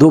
2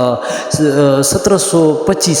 1725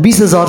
20,000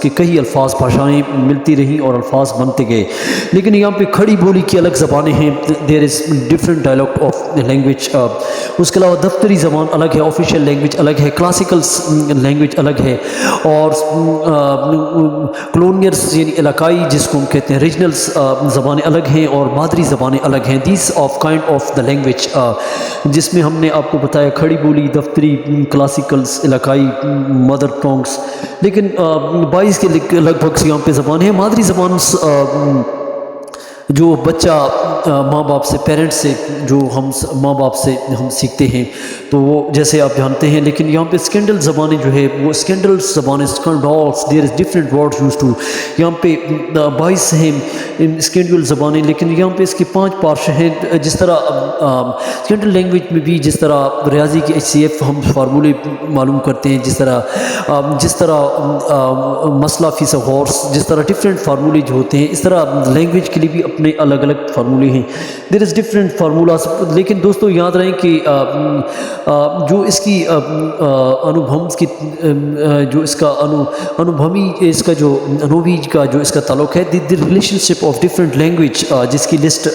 اس کے کئی الفاظ بھاشائیں ملتی رہیں اور الفاظ بنتے گئے، لیکن یہاں پہ کھڑی بولی کی الگ زبانیں ہیں، there is different dialect of language. اس کے علاوہ دفتری زبان الگ ہے، آفیشیل لینگویج الگ ہے، کلاسیکل لینگویج الگ ہے، اور کلونیئرس یعنی علاقائی جس کو ہم کہتے ہیں ریجنلس زبانیں الگ ہیں، اور مادری زبانیں الگ ہیں. These of kind of the language, جس میں ہم نے آپ کو بتایا کھڑی بولی، دفتری، کلاسیکلس، علاقائی، مدر ٹونگس. لیکن 22 کے لگ بھگ یہاں پہ زبان ہے. مادری زبان جو بچہ ماں باپ سے، پیرنٹس سے، جو ہم ماں باپ سے ہم سیکھتے ہیں، تو وہ جیسے آپ جانتے ہیں. لیکن یہاں پہ اسکینڈل زبانیں جو ہے وہ اسکینڈل زبانیں، اسکینڈالس، there is different word use to. یہاں پہ 22 ہیں اسکینڈل زبانیں، لیکن یہاں پہ اس کے 5 پارش ہیں. جس طرح اسکینڈل لینگویج میں بھی جس طرح ریاضی کے HCF ہم فارمولے معلوم کرتے ہیں، جس طرح مسئلہ فی غورس، جس طرح ڈفرینٹ فارمولے جو ہوتے ہیں، اس طرح لینگویج کے لیے بھی اپنے الگ الگ فارمولے ہیں. There is different formulas. لیکن دوستو یاد رہیں کہ جو اس کی انوبھمس کی جو اس کا انوبھمی، اس کا جو انوبیج کا جو اس کا تعلق ہے، the relation ship of different language, جس کی لسٹ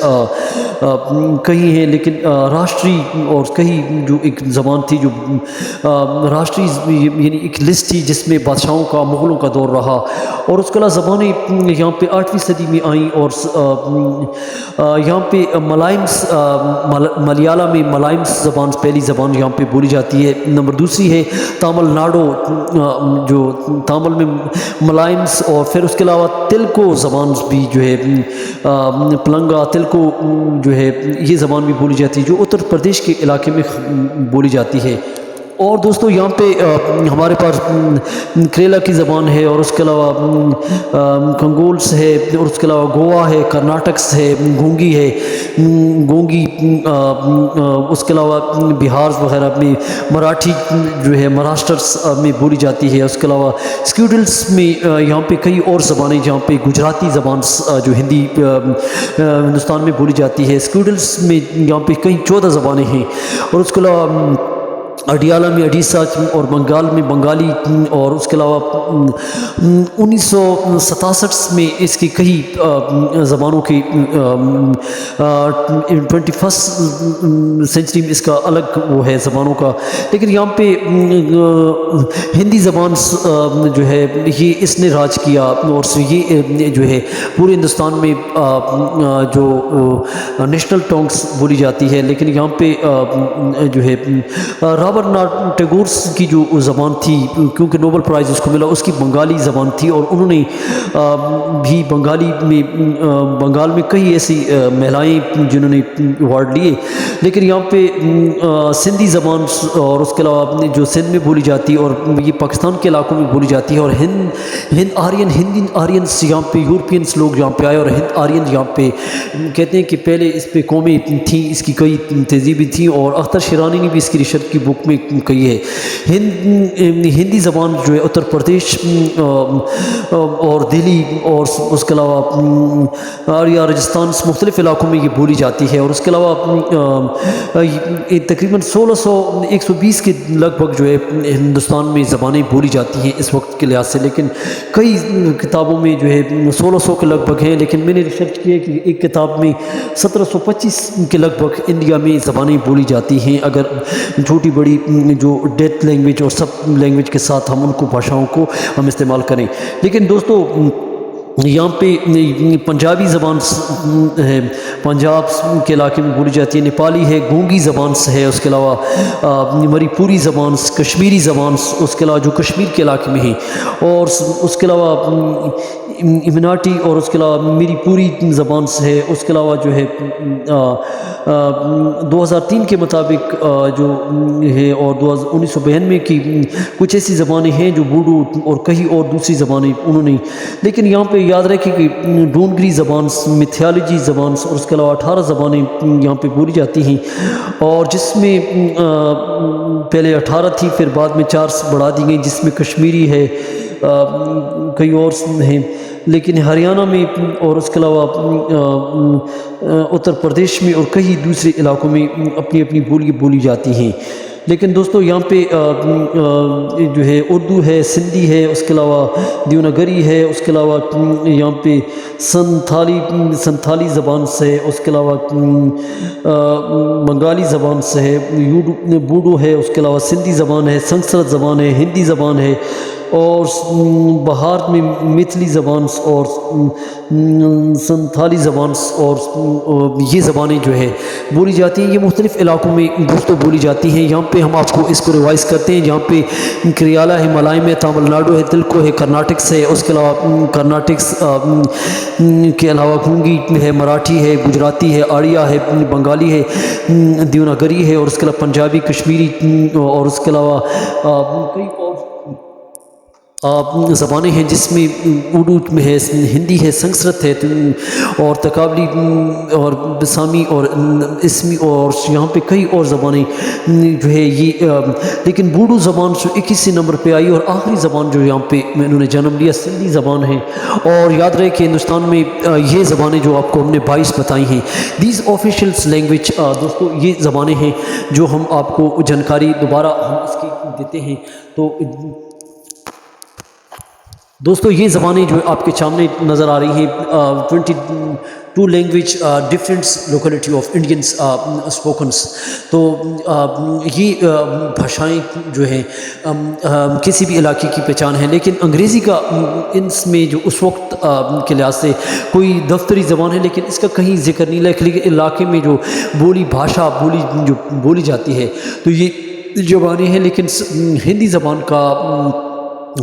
کہیں ہیں. لیکن راشٹری اور کہیں جو ایک زبان تھی جو راشٹری یعنی ایک لسٹ تھی جس میں بادشاہوں کا، مغلوں کا دور رہا، اور اس کے علاوہ زبانیں یہاں پہ 8ویں صدی میں آئیں. اور یہاں پہ ملائمس، ملیالم میں ملائمس زبان پہلی زبان یہاں پہ بولی جاتی ہے. نمبر دوسری ہے تامل ناڈو، جو تامل میں ملائمس. اور پھر اس کے علاوہ تلکو زبان بھی جو ہے، پلنگا تلکو جو ہے، یہ زبان بھی بولی جاتی ہے جو اتر پردیش کے علاقے میں بولی جاتی ہے. اور دوستو یہاں پہ ہمارے پاس کریلا کی زبان ہے، اور اس کے علاوہ کنگولس ہے، اور اس کے علاوہ گوا ہے، کرناٹکس ہے، گونگی ہے، گونگی. اس کے علاوہ بہار وغیرہ میں مراٹھی جو ہے مہاراشٹرس میں بولی جاتی ہے. اس کے علاوہ اسکیوڈلس میں یہاں پہ کئی اور زبانیں، جہاں پہ گجراتی زبان جو ہندی ہندوستان میں بولی جاتی ہے. اسکیوڈلس میں یہاں پہ کئی 14 زبانیں ہیں. اور اس کے علاوہ اڈیالہ میں اڈیسہ، اور بنگال میں بنگالی. اور اس کے علاوہ 1967 میں اس کی کئی زبانوں کی 21 سینچری میں اس کا الگ وہ ہے زبانوں کا. لیکن یہاں پہ ہندی زبان جو ہے یہ اس نے راج کیا، اور یہ جو ہے پورے ہندوستان میں جو نیشنل ٹانگس بولی جاتی ہے. لیکن یہاں پہ جو ہے رابرٹ ناتھ ٹیگور کی جو زبان تھی، کیونکہ نوبل پرائز اس کو ملا، اس کی بنگالی زبان تھی، اور انہوں نے بھی بنگال میں کئی ایسی مہلائیں جنہوں نے ایوارڈ لیے. لیکن یہاں پہ سندھی زبان، اور اس کے علاوہ جو سندھ میں بولی جاتی ہے، اور یہ پاکستان کے علاقوں میں بولی جاتی ہے. اور ہند آرینس یہاں پہ یورپینس لوگ یہاں پہ آئے، اور ہند آرین یہاں پہ کہتے ہیں کہ پہلے اس پہ قومیں تھیں، اس کی کئی تہذیبیں تھیں، اور اختر شیرانی نے بھی اس کی ریسرچ کی بک میں کہی ہے. ہندی زبان جو ہے اتر پردیش اور دہلی، اور اس کے علاوہ آریا راجستھان، مختلف علاقوں میں یہ بولی جاتی ہے. اور اس کے علاوہ تقریباً 120 کے لگ بھگ جو ہے ہندوستان میں زبانیں بولی جاتی ہیں اس وقت کے لحاظ سے. لیکن کئی کتابوں میں جو ہے 1600 کے لگ بھگ ہیں. لیکن میں نے ریسرچ کی ہے کہ ایک کتاب میں 1725 کے لگ بھگ انڈیا میں زبانیں بولی جاتی ہیں، اگر چھوٹی بڑی جو ڈیتھ لینگویج اور سب لینگویج کے ساتھ ہم ان کو بھاشاؤں کو ہم استعمال کریں. لیکن دوستو یہاں پہ پنجابی زبان ہے، پنجاب کے علاقے میں بولی جاتی ہے. نیپالی ہے، گونگی زبان ہے. اس کے علاوہ منی پوری زبان، کشمیری زبان، اس کے علاوہ جو کشمیر کے علاقے میں ہیں. اور اس کے علاوہ امناٹی، اور اس کے علاوہ میری پوری زبان ہے. اس کے علاوہ جو ہے 2003 کے مطابق جو ہے، اور 1992 کی کچھ ایسی زبانیں ہیں جو بوڈو اور کئی اور دوسری زبانیں انہوں نے. لیکن یہاں پہ یاد رکھیں کہ ڈونگری زبان، میتھیالوجی زبان، اور اس کے علاوہ 18 زبانیں یہاں پہ بولی جاتی ہیں، اور جس میں پہلے 18 تھی، پھر بعد میں 4 بڑھا دی گئی، جس میں کشمیری ہے، کئی اور ہیں. لیکن ہریانہ میں، اور اس کے علاوہ اتر پردیش میں، اور کئی دوسرے علاقوں میں اپنی اپنی بولی بولی جاتی ہیں. لیکن دوستو یہاں پہ جو ہے اردو ہے، سندھی ہے، اس کے علاوہ دیوناگری ہے، اس کے علاوہ یہاں پہ سنتھالی زبان سے، اس کے علاوہ بنگالی زبان سے ہے، بوڈو ہے، اس کے علاوہ سندھی زبان ہے، سنسکرت زبان ہے، ہندی زبان ہے، اور بہار میں میتھلی زبان اور سنتھالی زبان اور یہ زبانیں جو ہے بولی جاتی ہیں. یہ مختلف علاقوں میں دوستوں بولی جاتی ہیں. یہاں پہ ہم آپ کو اس کو ریوائز کرتے ہیں. یہاں پہ کریالا ہے، ملائم ہے، تامل ناڈو ہے، تلکو ہے، کرناٹک سے، اس کے علاوہ کرناٹکس کے علاوہ گونگی ہے، مراٹھی ہے، گجراتی ہے، آڑیا ہے، بنگالی ہے، دیوناگری ہے، اور اس کے علاوہ پنجابی، کشمیری، اور اس کے علاوہ کئی اور زبانیں ہیں جس میں اردو میں ہے، ہندی ہے، سنسکرت ہے، اور تکابلی اور بسامی اور اسمی، اور یہاں پہ کئی اور زبانیں جو ہے یہ لیکن بوڈو زبان 21 نمبر پہ آئی، اور آخری زبان جو یہاں پہ انہوں نے جنم لیا سندھی زبان ہے. اور یاد رہے کہ ہندوستان میں یہ زبانیں جو آپ کو ہم نے 22 بتائی ہیں، دیز آفیشیلس لینگویج دوستو یہ زبانیں ہیں جو ہم آپ کو جانکاری دوبارہ ہم اس کی دیتے ہیں. تو دوستو یہ زبانیں جو آپ کے سامنے نظر آ رہی ہیں 22 language different locality of Indians spokens. تو یہ بھاشائیں جو ہیں کسی بھی علاقے کی پہچان ہے، لیکن انگریزی کا اس میں جو اس وقت کے لحاظ سے کوئی دفتری زبان ہے، لیکن اس کا کہیں ذکر نہیں. لیکن علاقے میں جو بھاشا جو بولی جاتی ہے تو یہ زبانیں ہیں. لیکن ہندی زبان کا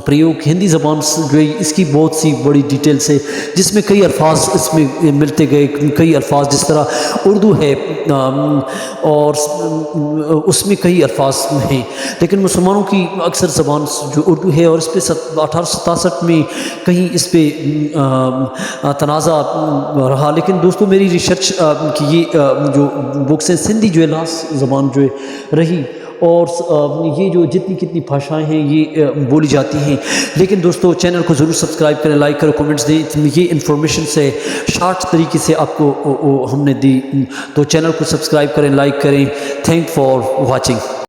پریوگ ہندی زبان جو ہے اس کی بہت سی بڑی ڈیٹیلس ہے، جس میں کئی الفاظ اس میں ملتے گئے. کئی الفاظ جس طرح اردو ہے اور اس میں کئی الفاظ ہیں، لیکن مسلمانوں کی اکثر زبان جو اردو ہے، اور اس پہ 1867 میں کہیں اس پہ تنازع رہا. لیکن دوستو میری ریسرچ کی یہ جو بکس ہیں، سندھی جو ہے لاسٹ زبان جو ہے رہی، اور یہ جو جتنی کتنی بھاشائیں ہیں یہ بولی جاتی ہیں. لیکن دوستو چینل کو ضرور سبسکرائب کریں، لائک کریں، کومنٹس دیں. یہ انفارمیشن سے شارٹ طریقے سے آپ کو ہم نے دی، تو چینل کو سبسکرائب کریں، لائک کریں. Thank for watching.